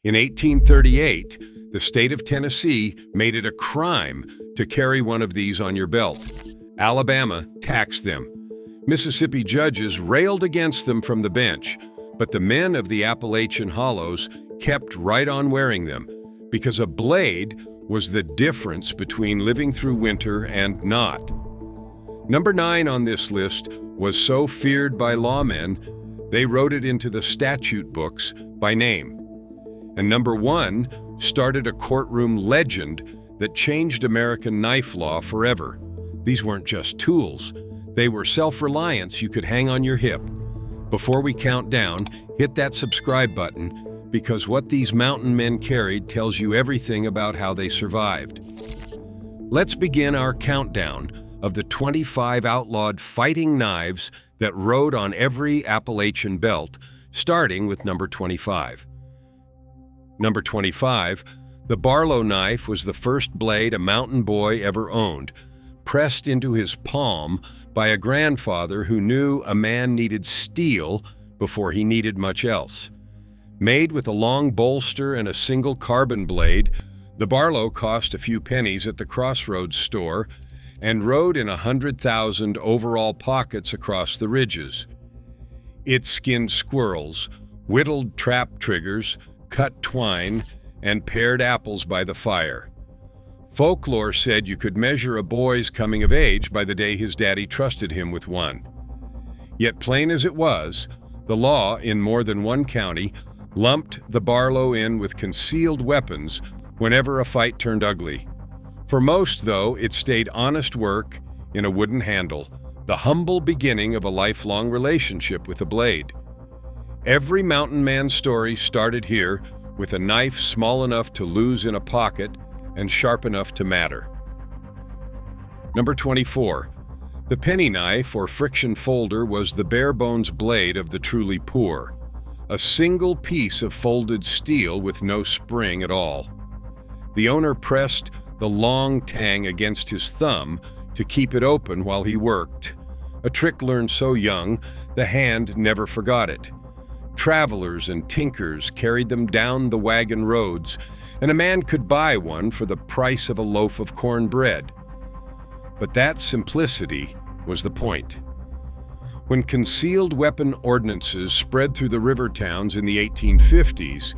In 1838, the state of Tennessee made it a crime to carry one of these on your belt. Alabama taxed them. Mississippi judges railed against them from the bench, but the men of the Appalachian hollows kept right on wearing them, because a blade was the difference between living through winter and not. Number 9 on this list was so feared by lawmen, they wrote it into the statute books by name. And number 1 started a courtroom legend that changed American knife law forever. These weren't just tools. They were self-reliance you could hang on your hip. Before we count down, hit that subscribe button, because what these mountain men carried tells you everything about how they survived. Let's begin our countdown of the 25 outlawed fighting knives that rode on every Appalachian belt, starting with number 25. Number 25, the Barlow knife was the first blade a mountain boy ever owned, pressed into his palm by a grandfather who knew a man needed steel before he needed much else. Made with a long bolster and a single carbon blade, the Barlow cost a few pennies at the Crossroads store and rode in 100,000 overall pockets across the ridges. It skinned squirrels, whittled trap triggers, cut twine, and pared apples by the fire. Folklore said you could measure a boy's coming of age by the day his daddy trusted him with one. Yet plain as it was, the law in more than one county lumped the Barlow in with concealed weapons whenever a fight turned ugly. For most, though, it stayed honest work in a wooden handle, the humble beginning of a lifelong relationship with a blade. Every mountain man's story started here with a knife small enough to lose in a pocket and sharp enough to matter. Number 24. The penny knife or friction folder was the bare-bones blade of the truly poor, a single piece of folded steel with no spring at all. The owner pressed the long tang against his thumb to keep it open while he worked, a trick learned so young the hand never forgot it. Travelers and tinkers carried them down the wagon roads, and a man could buy one for the price of a loaf of cornbread. But that simplicity was the point. When concealed weapon ordinances spread through the river towns in the 1850s,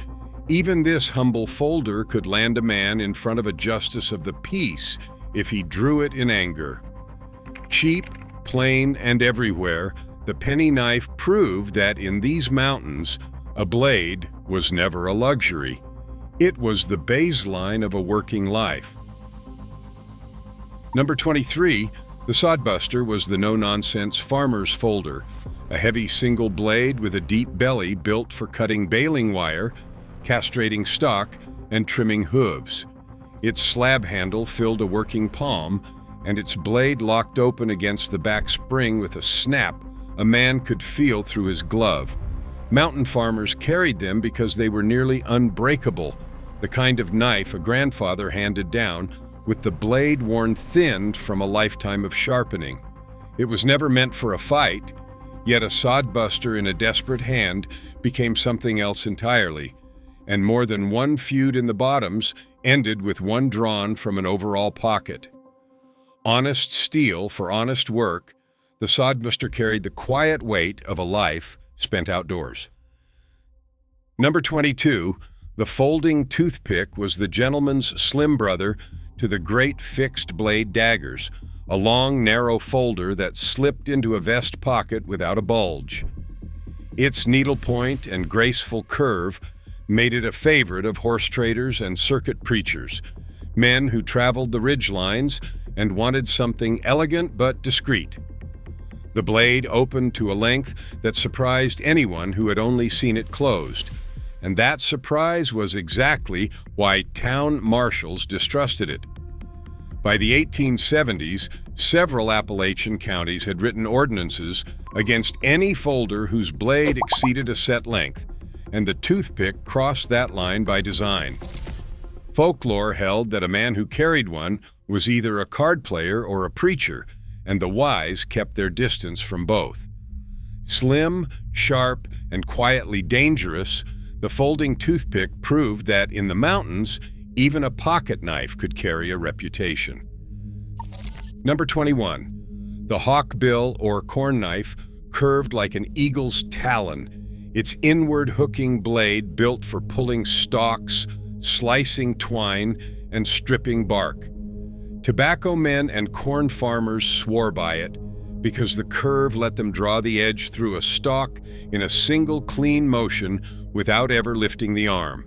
even this humble folder could land a man in front of a justice of the peace if he drew it in anger. Cheap, plain, and everywhere, the penny knife proved that in these mountains, a blade was never a luxury. It was the baseline of a working life. Number 23, the sodbuster was the no-nonsense farmer's folder, a heavy single blade with a deep belly built for cutting baling wire, castrating stock, and trimming hooves. Its slab handle filled a working palm, and its blade locked open against the back spring with a snap a man could feel through his glove. Mountain farmers carried them because they were nearly unbreakable, the kind of knife a grandfather handed down, with the blade worn thin from a lifetime of sharpening. It was never meant for a fight, yet a sodbuster in a desperate hand became something else entirely, and more than one feud in the bottoms ended with one drawn from an overall pocket. Honest steel for honest work, the sodbuster carried the quiet weight of a life spent outdoors. Number 22, the folding toothpick was the gentleman's slim brother to the great fixed-blade daggers, a long, narrow folder that slipped into a vest pocket without a bulge. Its needlepoint and graceful curve made it a favorite of horse traders and circuit preachers, men who traveled the ridgelines and wanted something elegant but discreet. The blade opened to a length that surprised anyone who had only seen it closed, and that surprise was exactly why town marshals distrusted it. By the 1870s, several Appalachian counties had written ordinances against any folder whose blade exceeded a set length, and the toothpick crossed that line by design. Folklore held that a man who carried one was either a card player or a preacher, and the wise kept their distance from both. Slim, sharp, and quietly dangerous, The folding toothpick proved that in the mountains, even a pocket knife could carry a reputation. Number 21. The hawkbill or corn knife, curved like an eagle's talon, its inward hooking blade built for pulling stalks, slicing twine, and stripping bark. Tobacco men and corn farmers swore by it because the curve let them draw the edge through a stalk in a single clean motion without ever lifting the arm.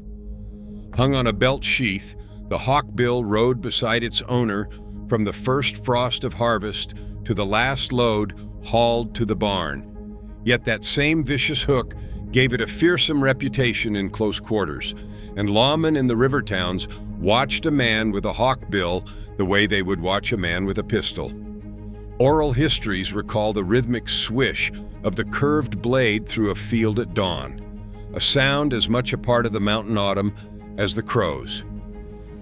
Hung on a belt sheath, the hawkbill rode beside its owner from the first frost of harvest to the last load hauled to the barn. Yet that same vicious hook gave it a fearsome reputation in close quarters, and lawmen in the river towns watched a man with a hawkbill the way they would watch a man with a pistol. Oral histories recall the rhythmic swish of the curved blade through a field at dawn, a sound as much a part of the mountain autumn as the crows.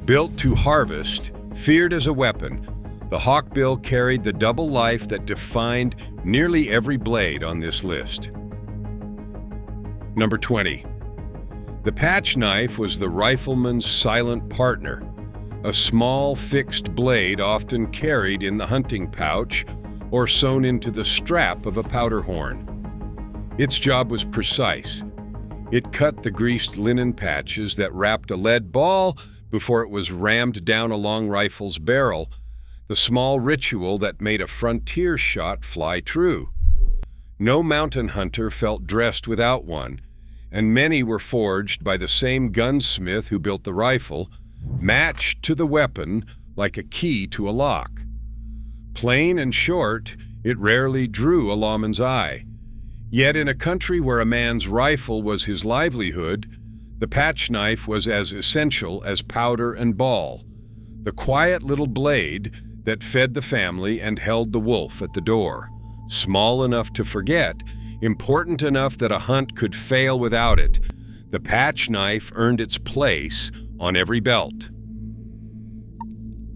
Built to harvest, feared as a weapon, the hawkbill carried the double life that defined nearly every blade on this list. Number 20. The patch knife was the rifleman's silent partner, a small fixed blade often carried in the hunting pouch or sewn into the strap of a powder horn. Its job was precise. It cut the greased linen patches that wrapped a lead ball before it was rammed down a long rifle's barrel, the small ritual that made a frontier shot fly true. No mountain hunter felt dressed without one, and many were forged by the same gunsmith who built the rifle, matched to the weapon like a key to a lock. Plain and short, it rarely drew a lawman's eye. Yet in a country where a man's rifle was his livelihood, the patch knife was as essential as powder and ball, the quiet little blade that fed the family and held the wolf at the door, small enough to forget, important enough that a hunt could fail without it. The patch knife earned its place on every belt.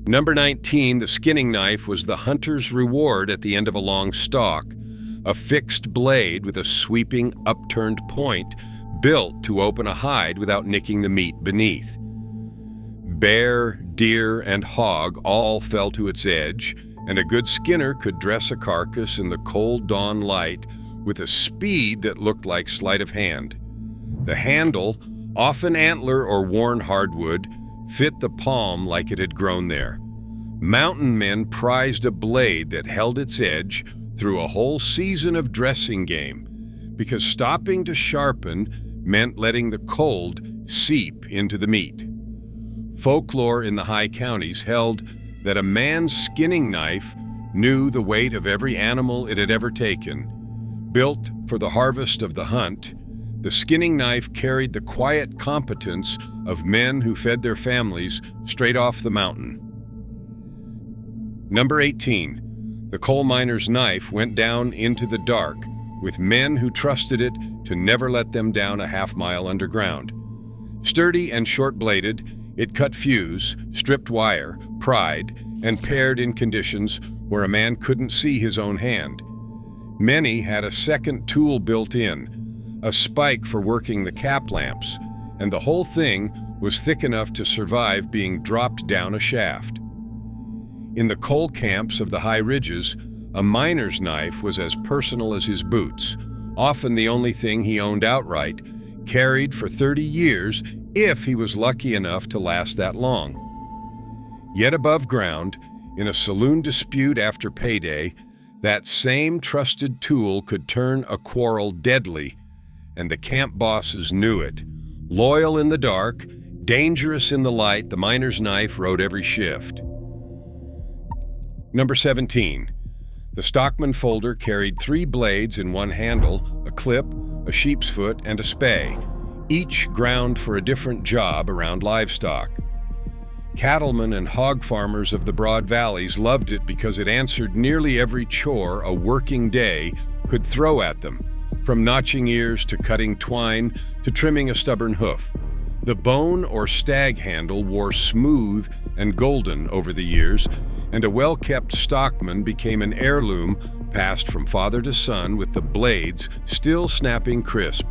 Number 19, the skinning knife was the hunter's reward at the end of a long stalk, a fixed blade with a sweeping upturned point built to open a hide without nicking the meat beneath. Bear, deer, and hog all fell to its edge, and a good skinner could dress a carcass in the cold dawn light with a speed that looked like sleight of hand. The handle, often antler or worn hardwood, fit the palm like it had grown there. Mountain men prized a blade that held its edge through a whole season of dressing game, because stopping to sharpen meant letting the cold seep into the meat. Folklore in the high counties held that a man's skinning knife knew the weight of every animal it had ever taken. Built for the harvest of the hunt, the skinning knife carried the quiet competence of men who fed their families straight off the mountain. Number 18. The coal miner's knife went down into the dark with men who trusted it to never let them down a half-mile underground. Sturdy and short-bladed, it cut fuse, stripped wire, pried, and pared in conditions where a man couldn't see his own hand. Many had a second tool built in, a spike for working the cap lamps, and the whole thing was thick enough to survive being dropped down a shaft. In the coal camps of the high ridges, a miner's knife was as personal as his boots, often the only thing he owned outright, carried for 30 years if he was lucky enough to last that long. Yet above ground, in a saloon dispute after payday, that same trusted tool could turn a quarrel deadly, and the camp bosses knew it. Loyal in the dark, dangerous in the light, the miner's knife rode every shift. Number 17. The stockman folder carried 3 blades in one handle, a clip, a sheep's foot, and a spay, each ground for a different job around livestock. Cattlemen and hog farmers of the broad valleys loved it because it answered nearly every chore a working day could throw at them, from notching ears to cutting twine to trimming a stubborn hoof. The bone or stag handle wore smooth and golden over the years, and a well-kept stockman became an heirloom passed from father to son with the blades still snapping crisp.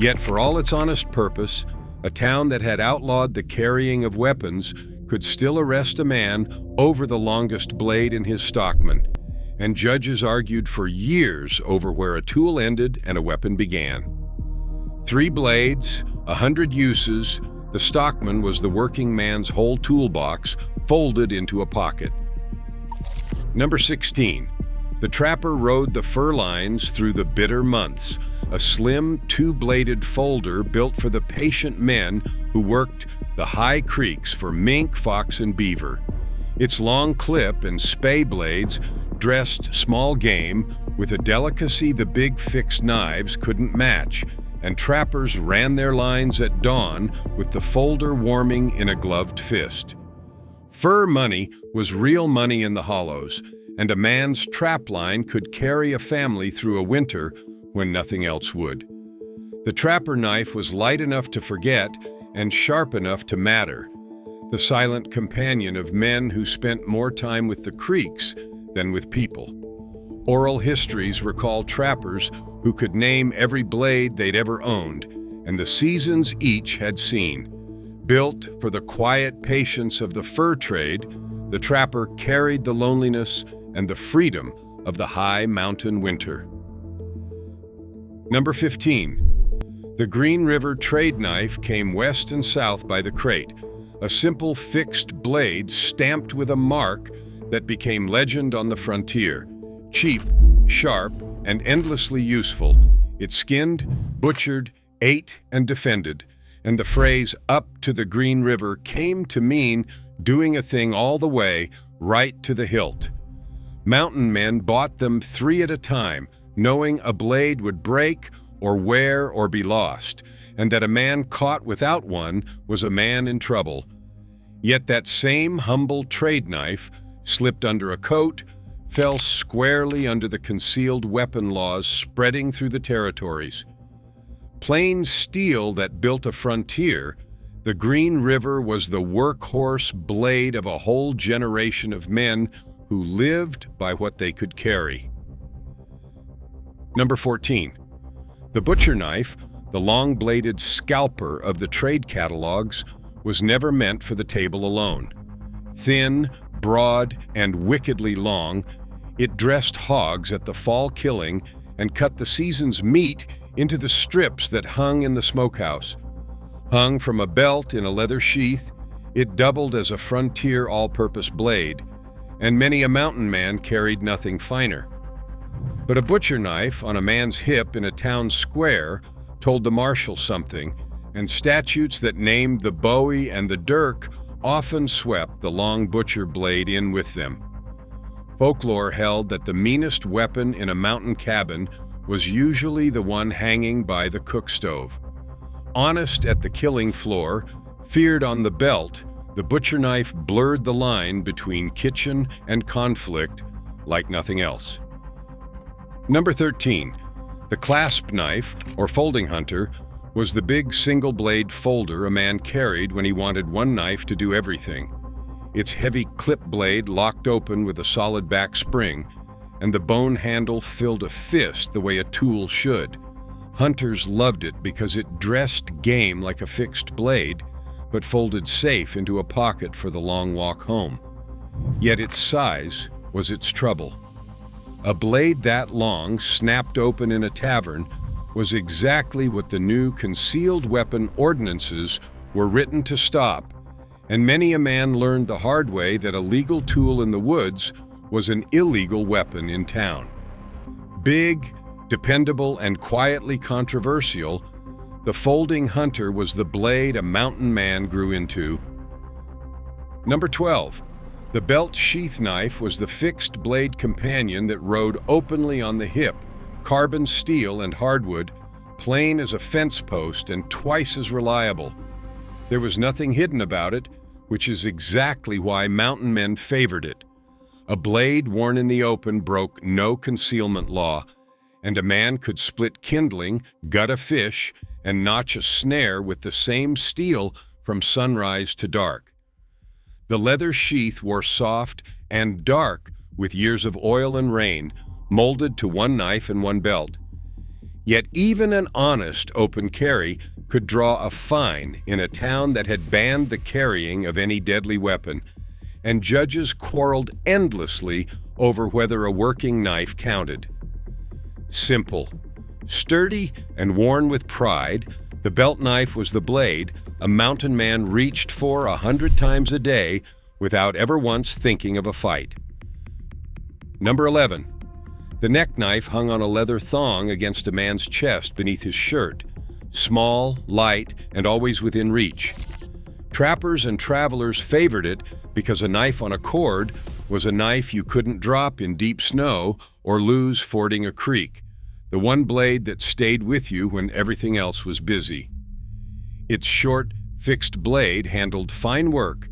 Yet for all its honest purpose, a town that had outlawed the carrying of weapons could still arrest a man over the longest blade in his stockman, and judges argued for years over where a tool ended and a weapon began. 3 blades, 100 uses, the stockman was the working man's whole toolbox folded into a pocket. Number 16. The trapper rode the fur lines through the bitter months, a slim 2-bladed folder built for the patient men who worked the high creeks for mink, fox, and beaver. Its long clip and spay blades dressed small game with a delicacy the big fixed knives couldn't match, and trappers ran their lines at dawn with the folder warming in a gloved fist. Fur money was real money in the hollows, and a man's trap line could carry a family through a winter when nothing else would. The trapper knife was light enough to forget and sharp enough to matter, the silent companion of men who spent more time with the creeks than with people. Oral histories recall trappers who could name every blade they'd ever owned and the seasons each had seen. Built for the quiet patience of the fur trade, the trapper carried the loneliness and the freedom of the high mountain winter. Number 15. The Green River trade knife came west and south by the crate, a simple fixed blade stamped with a mark that became legend on the frontier. Cheap, sharp, and endlessly useful, it skinned, butchered, ate, and defended, and the phrase "up to the Green River" came to mean doing a thing all the way, right to the hilt. Mountain men bought them 3 at a time, knowing a blade would break or wear or be lost, and that a man caught without one was a man in trouble. Yet that same humble trade knife slipped under a coat, fell squarely under the concealed weapon laws spreading through the territories. Plain steel that built a frontier, the Green River was the workhorse blade of a whole generation of men who lived by what they could carry. Number 14. The butcher knife, the long-bladed scalper of the trade catalogs, was never meant for the table alone. Thin, broad, and wickedly long, it dressed hogs at the fall killing and cut the season's meat into the strips that hung in the smokehouse. Hung from a belt in a leather sheath, it doubled as a frontier all-purpose blade, and many a mountain man carried nothing finer. But a butcher knife on a man's hip in a town square told the marshal something, and statutes that named the Bowie and the dirk often swept the long butcher blade in with them. Folklore held that the meanest weapon in a mountain cabin was usually the one hanging by the cook stove. Honest at the killing floor, feared on the belt, the butcher knife blurred the line between kitchen and conflict like nothing else. Number 13. The clasp knife, or folding hunter, was the big single-blade folder a man carried when he wanted one knife to do everything. Its heavy clip blade locked open with a solid back spring, and the bone handle filled a fist the way a tool should. Hunters loved it because it dressed game like a fixed blade, but folded safe into a pocket for the long walk home. Yet its size was its trouble. A blade that long, snapped open in a tavern, was exactly what the new concealed weapon ordinances were written to stop, and many a man learned the hard way that a legal tool in the woods was an illegal weapon in town. Big, dependable, and quietly controversial, the folding hunter was the blade a mountain man grew into. Number 12. The belt sheath knife was the fixed blade companion that rode openly on the hip, carbon steel and hardwood, plain as a fence post and twice as reliable. There was nothing hidden about it, which is exactly why mountain men favored it. A blade worn in the open broke no concealment law, and a man could split kindling, gut a fish, and notch a snare with the same steel from sunrise to dark. The leather sheath wore soft and dark with years of oil and rain, molded to one knife and one belt. Yet even an honest open carry could draw a fine in a town that had banned the carrying of any deadly weapon, and judges quarreled endlessly over whether a working knife counted. Simple. Sturdy and worn with pride, the belt knife was the blade a mountain man reached for 100 times a day without ever once thinking of a fight. Number 11. The neck knife hung on a leather thong against a man's chest beneath his shirt, small, light, and always within reach. Trappers and travelers favored it because a knife on a cord was a knife you couldn't drop in deep snow or lose fording a creek, the one blade that stayed with you when everything else was busy. Its short, fixed blade handled fine work,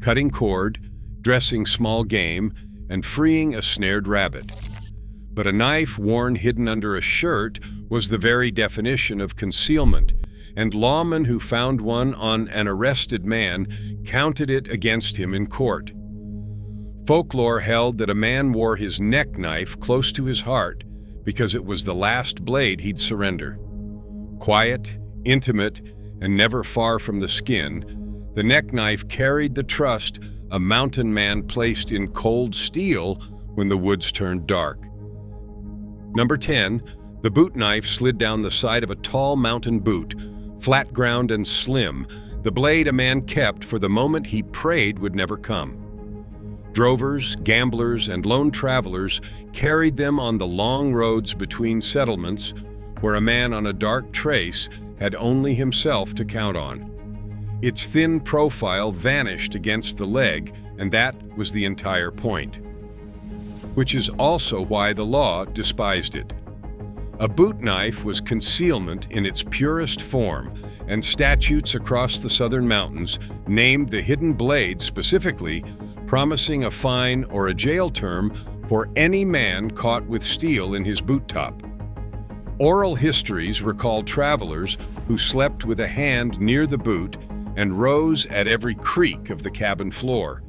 cutting cord, dressing small game, and freeing a snared rabbit. But a knife worn hidden under a shirt was the very definition of concealment, and lawmen who found one on an arrested man counted it against him in court. Folklore held that a man wore his neck knife close to his heart because it was the last blade he'd surrender. Quiet, intimate, and never far from the skin, the neck knife carried the trust a mountain man placed in cold steel when the woods turned dark. Number 10, the boot knife slid down the side of a tall mountain boot, flat ground and slim, the blade a man kept for the moment he prayed would never come. Drovers, gamblers, and lone travelers carried them on the long roads between settlements where a man on a dark trace had only himself to count on. Its thin profile vanished against the leg, and that was the entire point. Which is also why the law despised it. A boot knife was concealment in its purest form, and statutes across the southern mountains named the hidden blade specifically, promising a fine or a jail term for any man caught with steel in his boot top. Oral histories recall travelers who slept with a hand near the boot and rose at every creak of the cabin floor.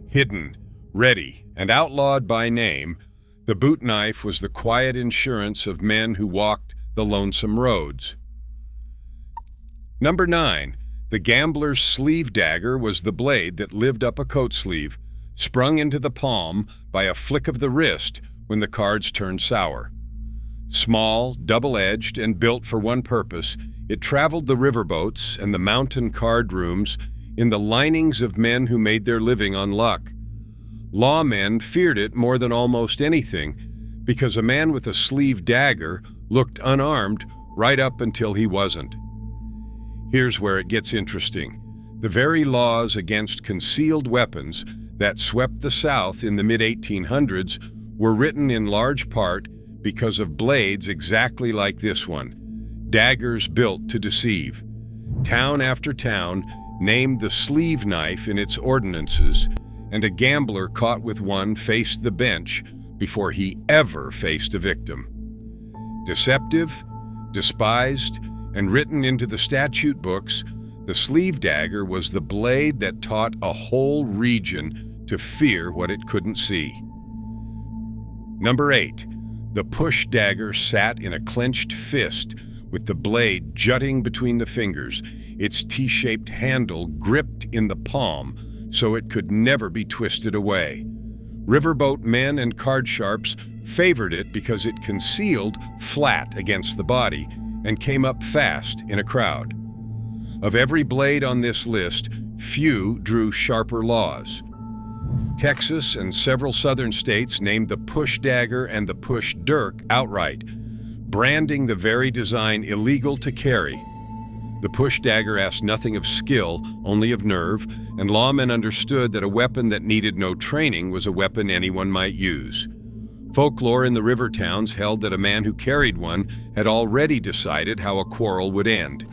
Hidden, ready, and outlawed by name, the boot knife was the quiet insurance of men who walked the lonesome roads. Number 9. The gambler's sleeve dagger was the blade that lived up a coat sleeve, sprung into the palm by a flick of the wrist when the cards turned sour. Small, double-edged, and built for one purpose, it traveled the riverboats and the mountain card rooms in the linings of men who made their living on luck. Lawmen feared it more than almost anything because a man with a sleeve dagger looked unarmed right up until he wasn't. Here's where it gets interesting. The very laws against concealed weapons that swept the South in the mid-1800s were written in large part because of blades exactly like this one, daggers built to deceive. Town after town named the sleeve knife in its ordinances, and a gambler caught with one faced the bench before he ever faced a victim. Deceptive, despised, and written into the statute books, the sleeve dagger was the blade that taught a whole region to fear what it couldn't see. Number 8. The push dagger sat in a clenched fist with the blade jutting between the fingers, its T-shaped handle gripped in the palm so it could never be twisted away. Riverboat men and card sharps favored it because it concealed flat against the body and came up fast in a crowd. Of every blade on this list, few drew sharper laws. Texas and several southern states named the push dagger and the push dirk outright, branding the very design illegal to carry. The push dagger asked nothing of skill, only of nerve, and lawmen understood that a weapon that needed no training was a weapon anyone might use. Folklore in the river towns held that a man who carried one had already decided how a quarrel would end.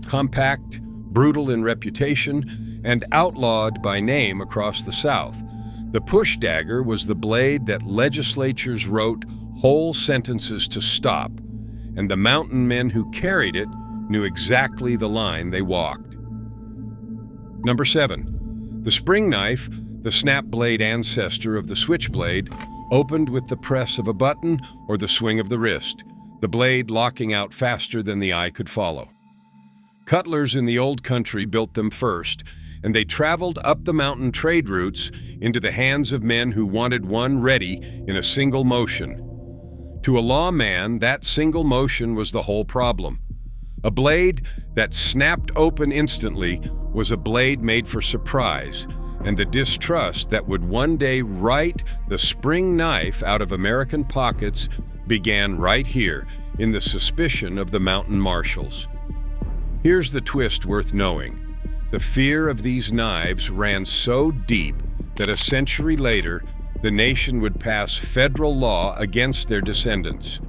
Compact, brutal in reputation, and outlawed by name across the South, the push dagger was the blade that legislatures wrote whole sentences to stop, and the mountain men who carried it knew exactly the line they walked. Number 7. The spring knife, the snap blade ancestor of the switchblade, opened with the press of a button or the swing of the wrist. the blade locking out faster than the eye could follow. Cutlers in the old country built them first, and they traveled up the mountain trade routes into the hands of men who wanted one ready in a single motion. To a lawman, that single motion was the whole problem. A blade that snapped open instantly was a blade made for surprise, and the distrust that would one day write the spring knife out of American pockets began right here, in the suspicion of the mountain marshals. Here's the twist worth knowing. The fear of these knives ran so deep that a century later, the nation would pass federal law against their descendants.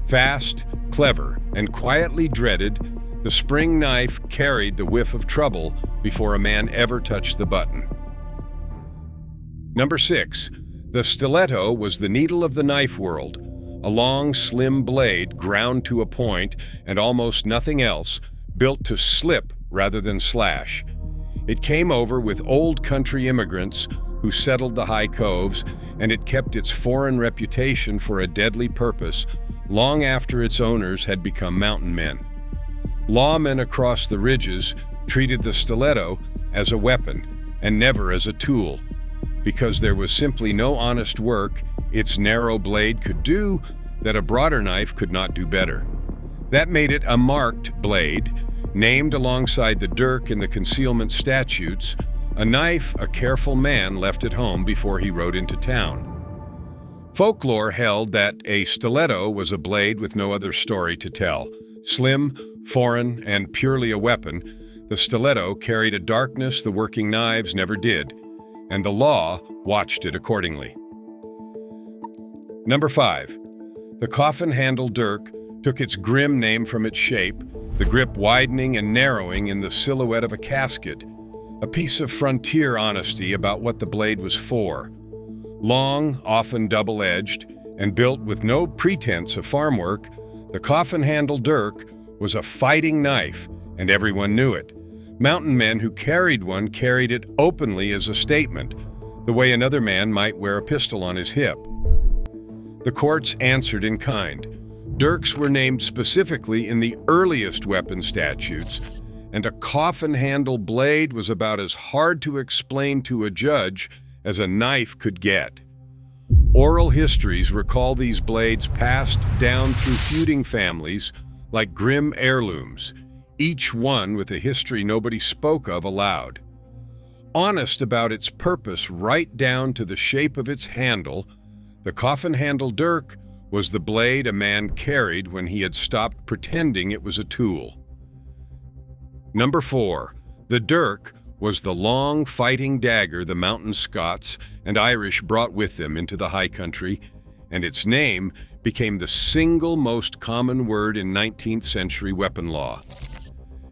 Fast, clever, and quietly dreaded, the spring knife carried the whiff of trouble before a man ever touched the button. Number 6. The stiletto was the needle of the knife world, a long, slim blade ground to a point and almost nothing else, built to slip rather than slash. It came over with old country immigrants who settled the high coves, and it kept its foreign reputation for a deadly purpose long after its owners had become mountain men. Lawmen across the ridges treated the stiletto as a weapon and never as a tool, because there was simply no honest work its narrow blade could do that a broader knife could not do better. That made it a marked blade, named alongside the dirk in the concealment statutes, a knife a careful man left at home before he rode into town. Folklore held that a stiletto was a blade with no other story to tell. Slim, foreign, and purely a weapon, the stiletto carried a darkness the working knives never did, and the law watched it accordingly. Number 5. The coffin-handle dirk took its grim name from its shape, the grip widening and narrowing in the silhouette of a casket, a piece of frontier honesty about what the blade was for. Long, often double-edged, and built with no pretense of farm work, the coffin-handle dirk was a fighting knife, and everyone knew it. Mountain men who carried one carried it openly as a statement, the way another man might wear a pistol on his hip. The courts answered in kind. Dirks were named specifically in the earliest weapon statutes, and a coffin-handle blade was about as hard to explain to a judge as a knife could get. Oral histories recall these blades passed down through feuding families like grim heirlooms, each one with a history nobody spoke of aloud. Honest about its purpose right down to the shape of its handle, the coffin-handle dirk was the blade a man carried when he had stopped pretending it was a tool. Number 4. The dirk was the long fighting dagger the mountain Scots and Irish brought with them into the high country, and its name became the single most common word in 19th century weapon law.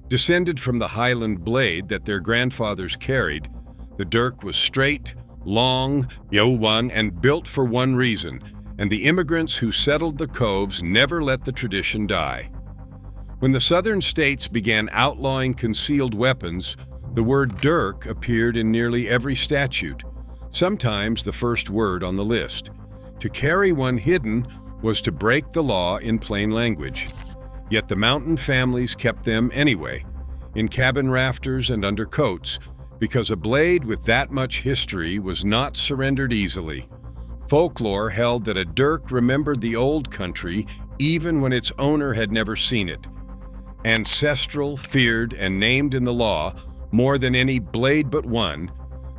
Descended from the Highland blade that their grandfathers carried, the dirk was straight, long, and built for one reason, and the immigrants who settled the coves never let the tradition die. When the southern states began outlawing concealed weapons, the word dirk appeared in nearly every statute, sometimes the first word on the list. To carry one hidden was to break the law in plain language. Yet the mountain families kept them anyway, in cabin rafters and under coats, because a blade with that much history was not surrendered easily. Folklore held that a dirk remembered the old country even when its owner had never seen it. Ancestral, feared, and named in the law more than any blade but one,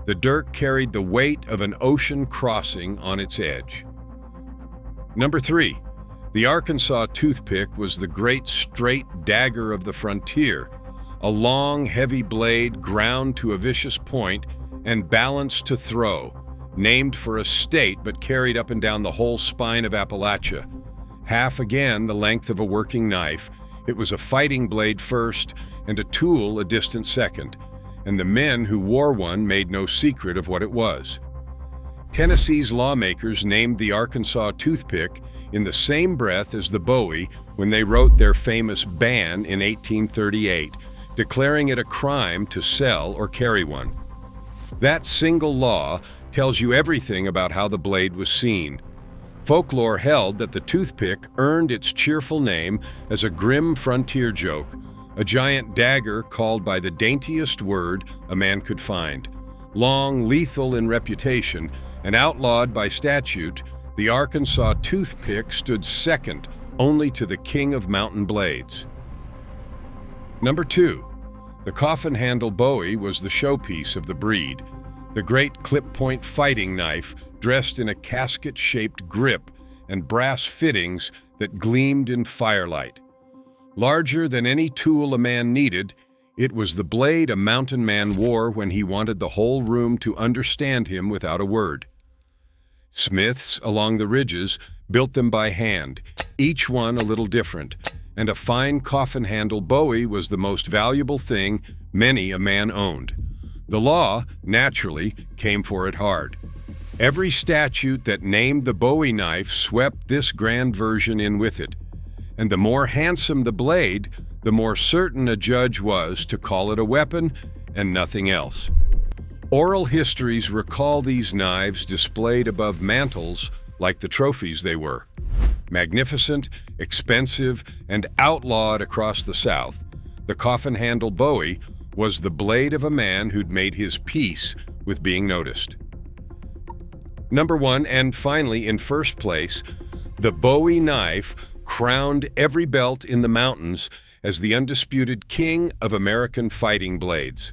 the dirk carried the weight of an ocean crossing on its edge. Number 3. The Arkansas toothpick was the great straight dagger of the frontier, a long, heavy blade ground to a vicious point and balanced to throw, named for a state but carried up and down the whole spine of Appalachia. Half again the length of a working knife, it was a fighting blade first and a tool a distant second, and the men who wore one made no secret of what it was. Tennessee's lawmakers named the Arkansas toothpick in the same breath as the Bowie when they wrote their famous ban in 1838, declaring it a crime to sell or carry one. That single law tells you everything about how the blade was seen. Folklore held that the toothpick earned its cheerful name as a grim frontier joke, a giant dagger called by the daintiest word a man could find. Long, lethal in reputation, and outlawed by statute, the Arkansas toothpick stood second only to the king of mountain blades. Number 2. The coffin-handle Bowie was the showpiece of the breed, the great clip-point fighting knife dressed in a casket-shaped grip and brass fittings that gleamed in firelight. Larger than any tool a man needed, it was the blade a mountain man wore when he wanted the whole room to understand him without a word. Smiths along the ridges built them by hand, each one a little different, and a fine coffin-handle Bowie was the most valuable thing many a man owned. The law, naturally, came for it hard. Every statute that named the Bowie knife swept this grand version in with it, and the more handsome the blade, the more certain a judge was to call it a weapon and nothing else. Oral histories recall these knives displayed above mantels like the trophies they were. Magnificent, expensive, and outlawed across the South, the coffin-handle Bowie was the blade of a man who'd made his peace with being noticed. Number 1, and finally in first place, the Bowie knife crowned every belt in the mountains as the undisputed king of American fighting blades.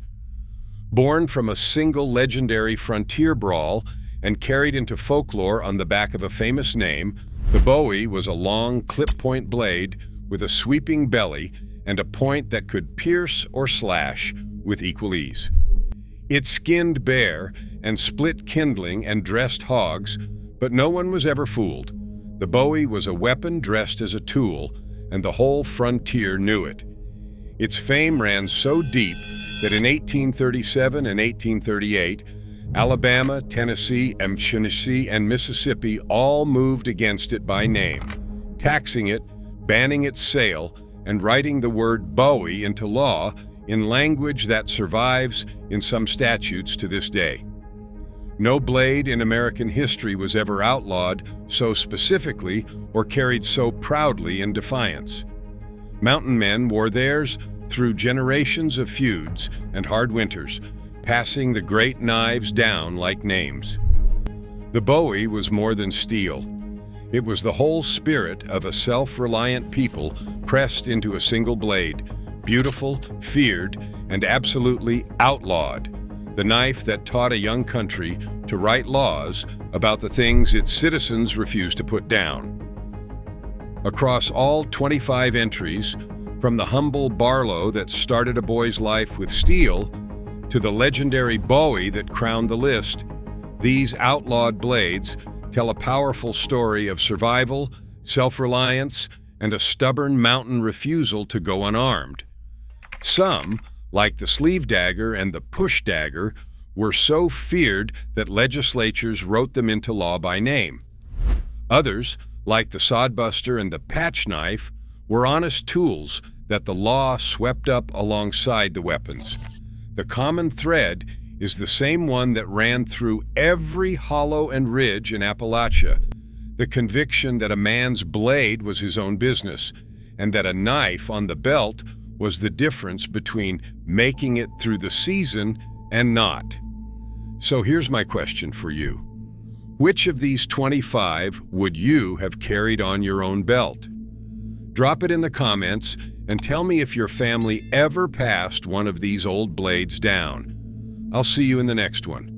Born from a single legendary frontier brawl and carried into folklore on the back of a famous name, the Bowie was a long clip-point blade with a sweeping belly and a point that could pierce or slash with equal ease. It skinned bear and split kindling and dressed hogs, but no one was ever fooled. The Bowie was a weapon dressed as a tool, and the whole frontier knew it. Its fame ran so deep that in 1837 and 1838, Alabama, Tennessee, and Mississippi all moved against it by name, taxing it, banning its sale, and writing the word Bowie into law in language that survives in some statutes to this day. No blade in American history was ever outlawed so specifically or carried so proudly in defiance. Mountain men wore theirs through generations of feuds and hard winters, passing the great knives down like names. The Bowie was more than steel. It was the whole spirit of a self-reliant people pressed into a single blade, beautiful, feared, and absolutely outlawed. The knife that taught a young country to write laws about the things its citizens refused to put down. Across all 25 entries, from the humble Barlow that started a boy's life with steel to the legendary Bowie that crowned the list, these outlawed blades tell a powerful story of survival, self-reliance, and a stubborn mountain refusal to go unarmed. Some, like the sleeve dagger and the push dagger, were so feared that legislatures wrote them into law by name. Others, like the sodbuster and the patch knife, were honest tools that the law swept up alongside the weapons. The common thread is the same one that ran through every hollow and ridge in Appalachia, the conviction that a man's blade was his own business, and that a knife on the belt was the difference between making it through the season and not. So here's my question for you. Which of these 25 would you have carried on your own belt? Drop it in the comments and tell me if your family ever passed one of these old blades down. I'll see you in the next one.